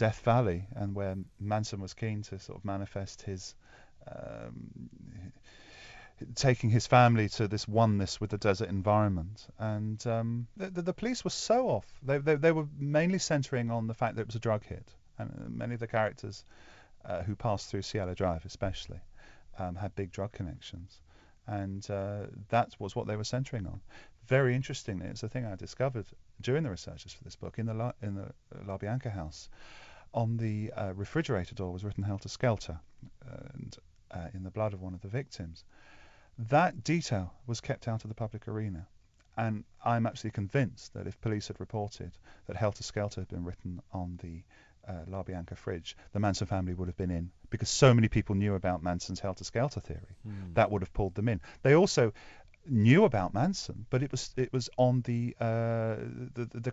Death Valley, and where Manson was keen to sort of manifest his um, taking his family to this oneness with the desert environment. And the police were so off. They were mainly centering on the fact that it was a drug hit. And many of the characters who passed through Cielo Drive especially had big drug connections. And that was what they were centering on. Very interestingly, it's a thing I discovered during the researches for this book, in the La Bianca house. On the refrigerator door was written Helter Skelter, and in the blood of one of the victims. That detail was kept out of the public arena, and I'm actually convinced that if police had reported that Helter Skelter had been written on the La Bianca fridge, the Manson family would have been in, because so many people knew about Manson's Helter Skelter theory. That would have pulled them in. They also knew about Manson, but it was on the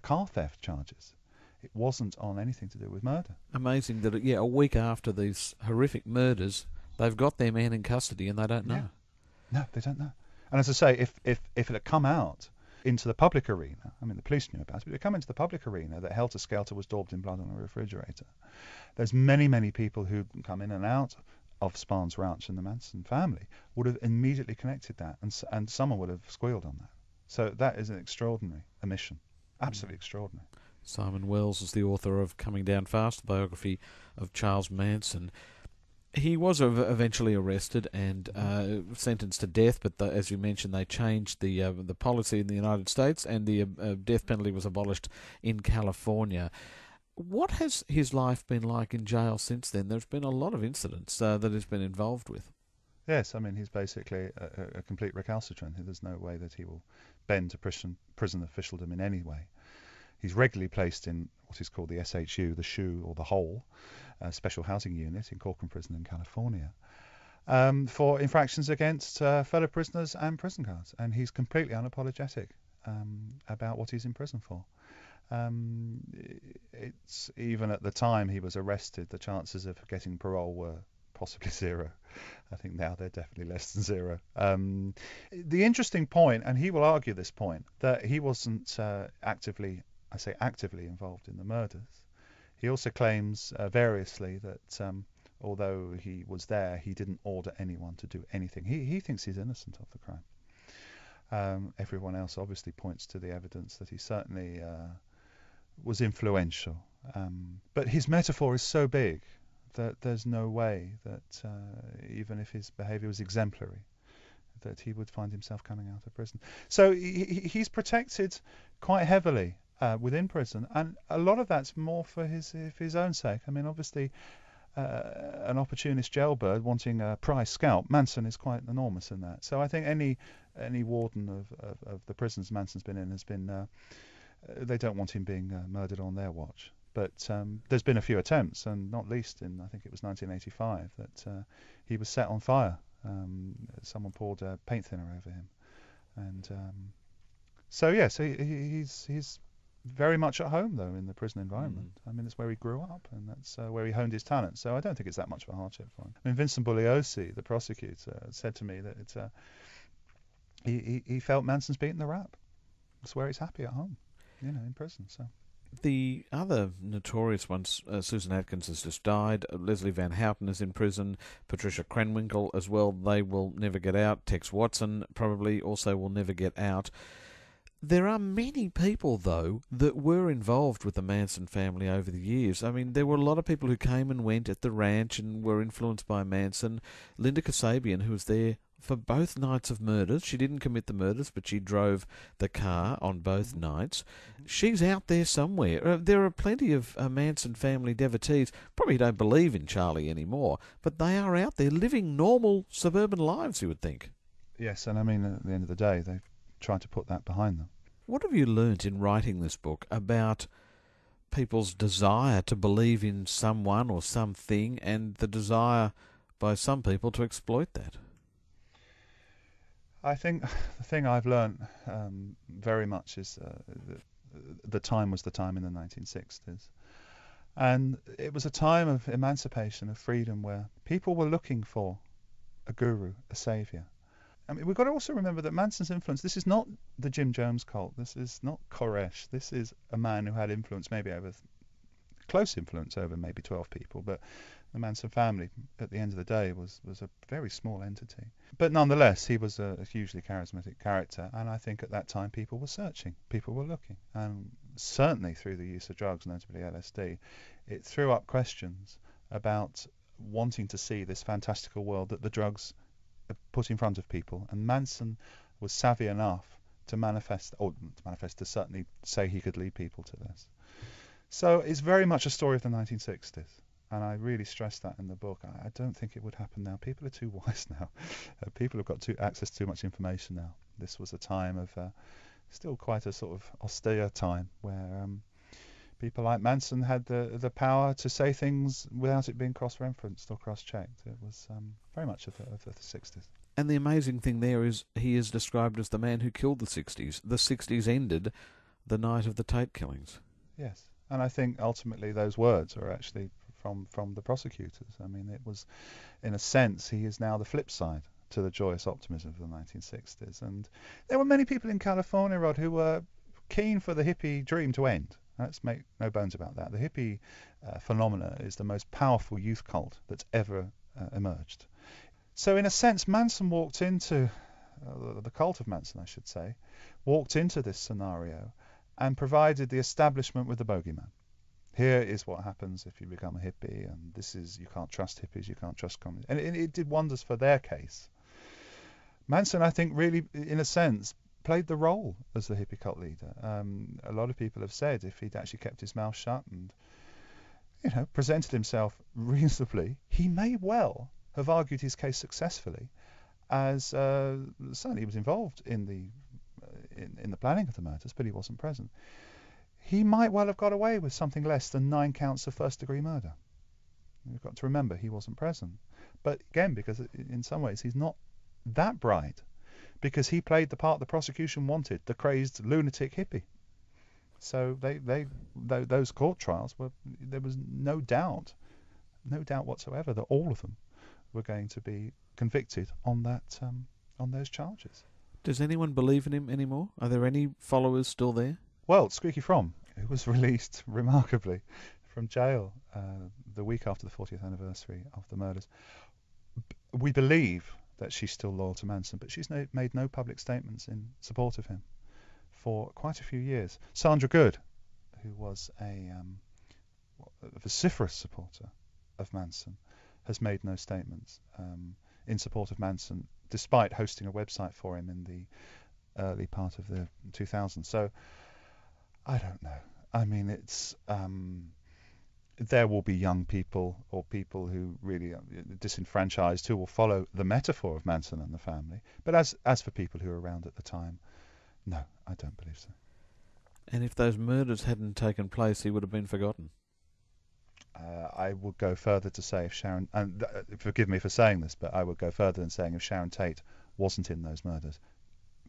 car theft charges. It wasn't on anything to do with murder. Amazing that, a week after these horrific murders, they've got their man in custody and they don't know. Yeah. No, they don't know. And as I say, if it had come out into the public arena, I mean, the police knew about it, but it had come into the public arena that Helter Skelter was daubed in blood on a refrigerator. There's many, many people who come in and out of Spahn's ranch and the Manson family would have immediately connected that, and someone would have squealed on that. So that is an extraordinary omission. Absolutely extraordinary. Simon Wells is the author of Coming Down Fast, the biography of Charles Manson. He was eventually arrested and sentenced to death, but as you mentioned, they changed the policy in the United States, and the death penalty was abolished in California. What has his life been like in jail since then? There's been a lot of incidents that he's been involved with. Yes, I mean, he's basically a complete recalcitrant. There's no way that he will bend to prison officialdom in any way. He's regularly placed in what is called the SHU, the SHU or the Hole, Special Housing Unit in Corcoran Prison in California, for infractions against fellow prisoners and prison guards. And he's completely unapologetic about what he's in prison for. It's even at the time he was arrested, the chances of getting parole were possibly zero. I think now they're definitely less than zero. The interesting point, and he will argue this point, that he wasn't actively involved in the murders. He also claims variously that although he was there, he didn't order anyone to do anything. He thinks he's innocent of the crime. Everyone else obviously points to the evidence that he certainly was influential. But his metaphor is so big that there's no way that even if his behaviour was exemplary, that he would find himself coming out of prison. So he's protected quite heavily within prison, and a lot of that's more for his own sake. I mean, obviously, an opportunist jailbird wanting a prize scalp, Manson is quite enormous in that. So I think any warden of the prisons Manson's been in has been, they don't want him being murdered on their watch. But there's been a few attempts, and not least in, I think it was 1985, that he was set on fire. Someone poured paint thinner over him, and so yes, he's very much at home though in the prison environment. I mean, it's where he grew up, and that's where he honed his talent. So I don't think it's that much of a hardship for him. I mean, Vincent Bugliosi, the prosecutor, said to me that it's he felt Manson's beaten the rap. It's where he's happy at home, in prison. So. The other notorious ones, Susan Atkins has just died, Leslie Van Houten is in prison, Patricia Krenwinkel as well, they will never get out, Tex Watson probably also will never get out. There are many people, though, that were involved with the Manson family over the years. I mean, there were a lot of people who came and went at the ranch and were influenced by Manson. Linda Kasabian, who was there for both nights of murders. She didn't commit the murders, but she drove the car on both nights. She's out there somewhere. There are plenty of Manson family devotees, probably don't believe in Charlie anymore, but they are out there living normal suburban lives, you would think. Yes, and I mean, at the end of the day, they've tried to put that behind them. What have you learnt in writing this book about people's desire to believe in someone or something, and the desire by some people to exploit that? I think the thing I've learned very much is the time was the time in the 1960s. And it was a time of emancipation, of freedom, where people were looking for a guru, a saviour. I mean, we've got to also remember that Manson's influence, this is not the Jim Jones cult, this is not Koresh, this is a man who had influence maybe over close influence over maybe 12 people, but the Manson family, at the end of the day, was a very small entity. But nonetheless, he was a hugely charismatic character, and I think at that time people were searching, people were looking, and certainly through the use of drugs, notably LSD, it threw up questions about wanting to see this fantastical world that the drugs put in front of people. And Manson was savvy enough to to certainly say he could lead people to this. So it's very much a story of the 1960s. And I really stress that in the book. I don't think it would happen now. People are too wise now. People have got access to too much information now. This was a time of still quite a sort of austere time where people like Manson had the power to say things without it being cross-referenced or cross-checked. It was very much of the 60s. And the amazing thing there is he is described as the man who killed the 60s. The 60s ended the night of the Tate killings. Yes, and I think ultimately those words are actually from the prosecutors. I mean, it was, in a sense, he is now the flip side to the joyous optimism of the 1960s. And there were many people in California, Rod, who were keen for the hippie dream to end. Let's make no bones about that. The hippie phenomena is the most powerful youth cult that's ever emerged. So in a sense, Manson walked into, the cult of Manson, I should say, walked into this scenario and provided the establishment with the bogeyman. Here is what happens if you become a hippie, and this is, you can't trust hippies, you can't trust communists. And it did wonders for their case. Manson, I think, really, in a sense, played the role as the hippie cult leader. A lot of people have said if he'd actually kept his mouth shut and, presented himself reasonably, he may well have argued his case successfully, as certainly he was involved in the planning of the murders, but he wasn't present. He might well have got away with something less than 9 counts of first-degree murder. We've got to remember he wasn't present. But again, because in some ways he's not that bright, because he played the part the prosecution wanted, the crazed lunatic hippie. So those court trials there was no doubt whatsoever that all of them were going to be convicted on those charges. Does anyone believe in him anymore? Are there any followers still there? Well, Squeaky Fromm, who was released remarkably from jail the week after the 40th anniversary of the murders, we believe that she's still loyal to Manson, but she's made no public statements in support of him for quite a few years. Sandra Good, who was a vociferous supporter of Manson, has made no statements in support of Manson, despite hosting a website for him in the early part of the 2000s. So I don't know. I mean, it's there will be young people or people who really are disenfranchised who will follow the metaphor of Manson and the family. But as for people who were around at the time, no, I don't believe so. And if those murders hadn't taken place, he would have been forgotten. I would go further to say if Sharon, and forgive me for saying this, but I would go further than saying if Sharon Tate wasn't in those murders,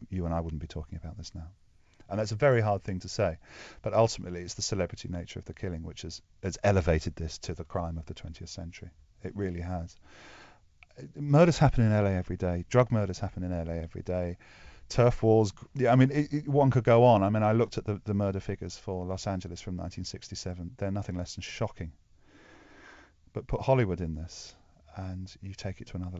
you and I wouldn't be talking about this now. And that's a very hard thing to say, but ultimately it's the celebrity nature of the killing which has elevated this to the crime of the 20th century. It really has. Murders happen in LA every day. Drug murders happen in LA every day. Turf wars. Yeah, I mean, one could go on. I mean, I looked at the murder figures for Los Angeles from 1967. They're nothing less than shocking. But put Hollywood in this, and you take it to another